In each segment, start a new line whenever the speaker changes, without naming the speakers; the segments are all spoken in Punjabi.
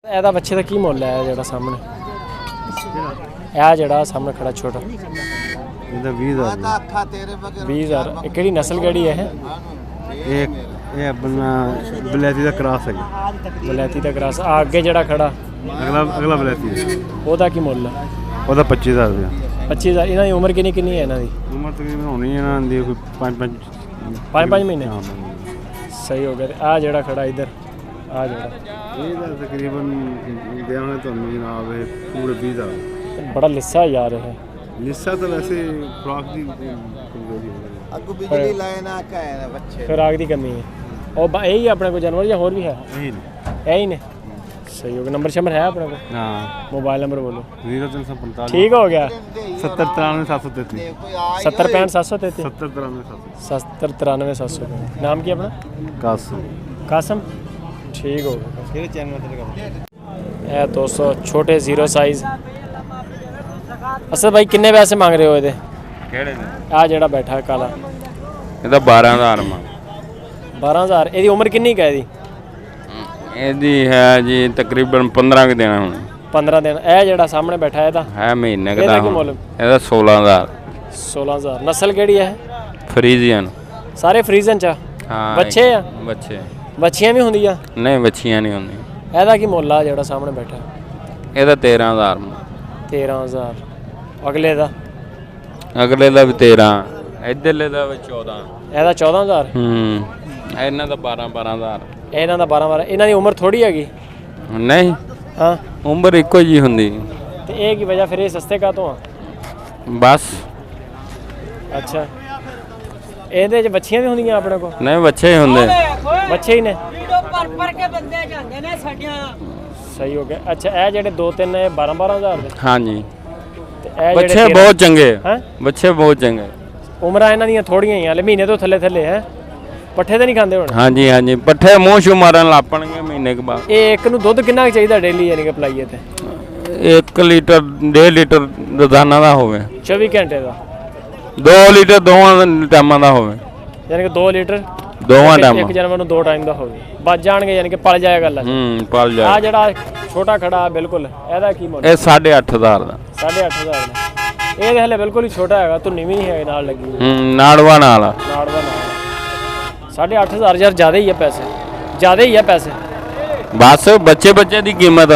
ਇਹਦਾ ਬੱਚੇ ਦਾ ਕੀ ਮੁੱਲ ਹੈ ਜਿਹੜਾ ਸਾਹਮਣੇ ਇਹ ਜਿਹੜਾ ਸਾਹਮਣੇ ਖੜਾ ਛੋਟਾ
ਇਹਦਾ 20000
20000 ਇਹ ਕਿਹੜੀ ਨਸਲ ਕਿਹੜੀ ਹੈ
ਇਹ ਆਪਣਾ ਬਲੈਤੀ ਦਾ ਕ੍ਰਾਸ ਹੈ
ਬਲੈਤੀ ਦਾ ਕ੍ਰਾਸ ਅੱਗੇ ਜਿਹੜਾ ਖੜਾ
ਅਗਲਾ ਬਲੈਤੀ
ਉਹਦਾ ਕੀ ਮੁੱਲ ਹੈ
ਉਹਦਾ 25000 ਰੁਪਇਆ
25000 ਇਹਨਾਂ ਦੀ ਉਮਰ ਕਿੰਨੀ ਹੈ ਇਹਨਾਂ ਦੀ
ਉਮਰ ਤਕਰੀਬਨ ਹੋਣੀ ਇਹਨਾਂ ਦੀ ਕੋਈ
5 ਮਹੀਨੇ ਸਹੀ ਹੋ ਗਿਆ ਆ ਜਿਹੜਾ ਖੜਾ ਇੱਧਰ ਆ ਜਿਹੜਾ
ਇਹਦਾ ਤਕਰੀਬਨ ਦਿਆਂਗੇ ਤੁਹਾਨੂੰ ਜਨਾਬ ਇਹ ਪੂਰੇ 20000
ਬੜਾ ਲਿੱਸਾ ਯਾਰ ਇਹ
ਲਿੱਸਾ ਤਾਂ ਵੈਸੇ ਖੁਰਾਕ ਦੀ ਕਮਜ਼ੋਰੀ ਹੈ
ਅੱਗੋਂ ਬਿਜਲੀ ਲਾਈਨ ਆ ਕੇ ਆਏ ਨੇ ਬੱਚੇ
ਖੁਰਾਕ ਦੀ ਕਮੀ ਹੈ ਉਹ ਇਹੀ ਆਪਣੇ ਕੋਲ ਜਾਨਵਰ ਜਾਂ ਹੋਰ ਵੀ ਹੈ ਇਹੀ ਨੇ सही हो गया नंबर शंबर है अपने को
हाँ
मोबाइल नंबर बोलो
0345
ठीक हो गया
70 93 733
70 65 733
70 93 733
नाम क्या अपना
कासम
कासम ठीक हो गया
किहड़े चैनल
है 200 छोटे जीरो साइज असद भाई किन्ने पैसे मांग रहे हो ये
ਕਿਹੜੇ ਨੇ
आ जेड़ा बैठा है काला
ਇਹਦਾ 12000 ਮਾ
12000 ਇਹਦੀ ਉਮਰ ਕਿੰਨੀ ਕੁ ਹੈ ਇਹਦੀ
ਇਹਦੀ ਹੈ ਜੀ ਤਕਰੀਬਨ 15 ਕੁ ਦਿਨ ਹੁਣ
15 ਦਿਨ ਇਹ ਜਿਹੜਾ ਸਾਹਮਣੇ ਬੈਠਾ ਹੈ ਇਹਦਾ
ਹੈ ਮਹੀਨੇ
ਇਹਦਾ
ਦਾ
ਕੀ ਮੁੱਲ
ਇਹਦਾ 16000
16000 ਨਸਲ ਕਿਹੜੀ ਹੈ
ਫਰੀਜ਼ੀਅਨ
ਸਾਰੇ ਫਰੀਜ਼ਨ ਚ
ਹਾਂ
ਬੱਚੇ ਆ
ਬੱਚੇ
ਬੱਚੀਆਂ ਵੀ ਹੁੰਦੀਆਂ
ਨਹੀਂ ਬੱਚੀਆਂ ਨਹੀਂ ਹੁੰਦੀਆਂ
ਇਹਦਾ ਕੀ ਮੁੱਲ ਆ ਜਿਹੜਾ ਸਾਹਮਣੇ ਬੈਠਾ
ਇਹਦਾ 13000
13000 ਅਗਲੇ ਦਾ
ਅਗਲੇ ਦਾ ਵੀ 13 ਇੱਧਰਲੇ ਦਾ ਵੀ 14
ਇਹਦਾ 14000
ਇਹਨਾਂ ਦਾ 12000
ਇਹਨਾਂ ਦਾ 12 ਇਹਨਾਂ ਦੀ ਉਮਰ ਥੋੜੀ ਹੈਗੀ
ਨਹੀਂ
ਹਾਂ
ਉਮਰ ਇੱਕੋ ਜੀ ਹੁੰਦੀ
ਤੇ ਇਹ ਕੀ ਵਜ੍ਹਾ ਫਿਰ ਇਹ ਸਸਤੇ ਕਾਹਤੋਂ ਆ
ਬਸ
ਅੱਛਾ ਇਹਦੇ ਚ ਬੱਚੀਆਂ ਵੀ ਹੁੰਦੀਆਂ ਆਪਣੇ ਕੋਲ
ਨਹੀਂ ਬੱਚੇ ਹੀ ਹੁੰਦੇ
ਬੱਚੇ ਹੀ ਨੇ
ਵੀਡੀਓ ਪਰ ਕੇ ਬੰਦੇ ਜਾਂਦੇ ਨੇ ਸਾਡੀਆਂ
ਸਹੀ ਹੋ ਗਿਆ ਅੱਛਾ ਇਹ ਜਿਹੜੇ 2-3 ਨੇ 12-12000 ਦੇ
ਹਾਂਜੀ
ਤੇ ਇਹ
ਬੱਚੇ ਬਹੁਤ ਚੰਗੇ
ਹੈ
ਬੱਚੇ ਬਹੁਤ ਚੰਗੇ
ਉਮਰਾਂ ਇਹਨਾਂ ਦੀਆਂ ਥੋੜੀਆਂ ਹੀ ਆ ਹਲੇ ਮਹੀਨੇ ਤੋਂ ਥੱਲੇ ਹੈ ਪੱਠੇ ਤਾਂ ਨਹੀਂ ਖਾਂਦੇ ਹੁਣ
ਹਾਂਜੀ ਹਾਂਜੀ ਪੱਠੇ ਮੂੰਹ ਸ਼ੂ ਮਾਰਨ ਲੱਪਣਗੇ ਮਹੀਨੇ ਕੇ ਬਾਅਦ
ਇਹ ਇੱਕ ਨੂੰ ਦੁੱਧ ਕਿੰਨਾ ਚਾਹੀਦਾ ਡੇਲੀ ਯਾਨੀ ਕਿ ਪਲਾਈਏ ਤੇ
1 ਲੀਟਰ 1.5 ਲੀਟਰ ਰੋਜ਼ਾਨਾ ਦਾ ਹੋਵੇ
24 ਘੰਟੇ ਦਾ
2 ਲੀਟਰ ਦੋਵਾਂ ਟਾਈਮਾਂ ਦਾ ਹੋਵੇ
ਯਾਨੀ ਕਿ 2 ਲੀਟਰ
ਦੋਵਾਂ
ਇੱਕ
ਟਾਈਮਾਂ
ਜਾਨਵਰ ਨੂੰ 2 ਟਾਈਮ ਦਾ ਹੋਵੇ ਬਚ ਜਾਣਗੇ ਯਾਨੀ ਕਿ ਪਲ ਜਾਇਆ ਗੱਲ
ਪਲ ਜਾ
ਆ ਜਿਹੜਾ ਛੋਟਾ ਖੜਾ ਬਿਲਕੁਲ ਇਹਦਾ ਕੀ ਮੁੱਲ
ਇਹ 8500 ਦਾ
8500 ਦਾ ਇਹ ਤਾਂ ਹਲੇ ਬਿਲਕੁਲ ਹੀ ਛੋਟਾ ਹੈਗਾ ਧੁੰਨੀ ਵੀ ਨਹੀਂ ਹੈ ਨਾਲ ਲੱਗੀ
ਨਾੜਵਾ ਨਾਲ
ਨਾੜਵਾ ਨਾਲ 8500 ਯਾਰ ਜ਼ਿਆਦਾ ਹੀ ਹੈ ਪੈਸੇ
ਬਸ ਬੱਚੇ ਦੀ ਕੀਮਤ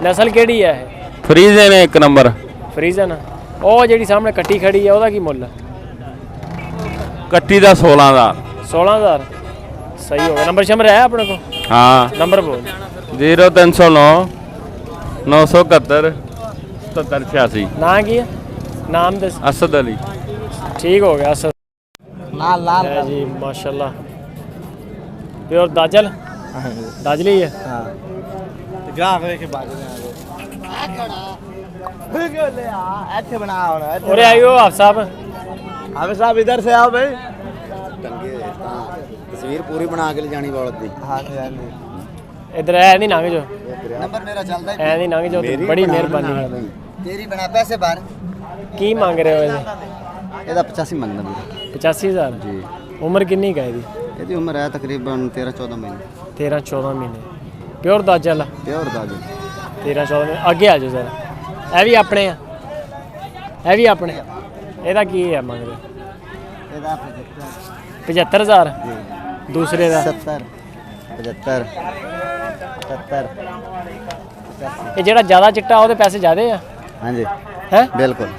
ਨਸਲ ਕਿਹੜੀ ਹੈ ਇਹ
ਫਰੀਜ਼ੇ ਨੇ 1 ਨੰਬਰ
ਫਰੀਜ਼ਨ ਉਹ ਜਿਹੜੀ ਸਾਹਮਣੇ ਕੱਟੀ ਖੜੀ ਹੈ ਉਹਦਾ ਕੀ ਮੁੱਲ ਹੈ
ਕੱਟੀ ਦਾ 16000
16000 ਸਹੀ ਹੋ ਗਿਆ ਨੰਬਰ ਸ਼ੰਬਰ ਹੈ ਆਪਣੇ ਕੋਲ
ਹਾਂ
ਨੰਬਰ ਬੋਲ
0309 971 7786
ਨਾਂ ਕੀ ਹੈ ਨਾਮ ਦੱਸ
ਅਸਦ ਅਲੀ
ਠੀਕ ਹੋ ਗਿਆ ਅਸਦ
लाल लाल
है जी माशाल्लाह प्योर दाजल दाजली है
हां ग्राहक के बाद ले आ ऐसे बना होना
और आइयो आप साहब
हां साहब इधर से आओ भाई टंगे तस्वीर पूरी बना के ले जानी औरत दी हां हां
इधर है नहीं नांगे जो
नंबर मेरा चलता
है नहीं नांगे जो बड़ी मेहरबानी है
तेरी बना पैसे बाहर
की मांग रहे हो
ਇਹਦਾ 85 ਮੰਗਦਾ ਵੀਰੇ
85000
ਜੀ
ਉਮਰ ਕਿੰਨੀ ਕੁ ਹੈ ਇਹਦੀ
ਇਹਦੀ ਉਮਰ ਹੈ ਤਕਰੀਬਨ 13-14 ਮਹੀਨੇ
13-14 ਮਹੀਨੇ ਪਿਓਰ ਦਾਜਲ
ਪਿਓਰ ਦਾ ਜੀ
13-14 ਮਹੀਨੇ ਅੱਗੇ ਆ ਜਾਓ ਜ਼ਰਾ ਇਹ ਵੀ ਆਪਣੇ ਆ ਇਹ ਵੀ ਆਪਣੇ ਇਹਦਾ ਕੀ ਹੈ ਮੰਗ ਰਹੇ
ਇਹਦਾ
75000
ਜੀ
ਦੂਸਰੇ ਦਾ
70 75 70
ਇਹ ਜਿਹੜਾ ਜ਼ਿਆਦਾ ਚਿੱਟਾ ਉਹਦੇ ਪੈਸੇ ਜ਼ਿਆਦੇ ਆ
ਹਾਂਜੀ
ਹੈ
ਬਿਲकुल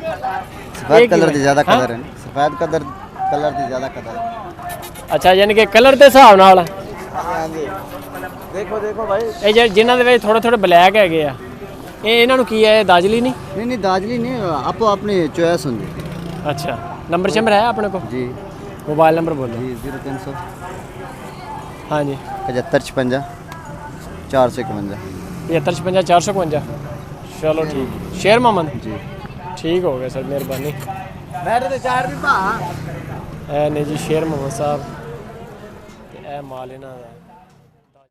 सफेद कलर ਦੀ ਜ਼ਿਆਦਾ ਕਦਰ ਹੈ ਸਫੈਦ ਕਲਰ ਦੀ ਜ਼ਿਆਦਾ ਕਦਰ ਹੈ
ਅੱਛਾ ਯਾਨੀ ਕਿ ਕਲਰ ਦੇ ਹਿਸਾਬ ਨਾਲ
ਹਾਂਜੀ ਦੇਖੋ ਭਾਈ
ਇਹ ਜਿਨ੍ਹਾਂ ਦੇ ਵਿੱਚ ਥੋੜੇ ਬਲੈਕ ਹੈਗੇ ਆ ਇਹ ਇਹਨਾਂ ਨੂੰ ਕੀ ਹੈ ਇਹ ਦਾਜਲੀ ਨਹੀਂ
ਨਹੀਂ ਦਾਜਲੀ ਨਹੀਂ ਆਪੋ ਆਪਣੀ ਚੋਇਸ ਹੁੰਦੀ
ਅੱਛਾ ਨੰਬਰ ਸ਼ੰਬਰ ਹੈ ਆਪਣੇ ਕੋਲ
ਜੀ
मोबाइल नंबर बोलो
जी 0300
हाँ जी
7556 451
7556 451 चलो ठीक शेर मोहम्मद
जी
ठीक हो गया सर मेहरबानी
बैठे तो चार भी भा
ए नहीं जी शेर मोहम्मद साहब ए माल इन्हां दा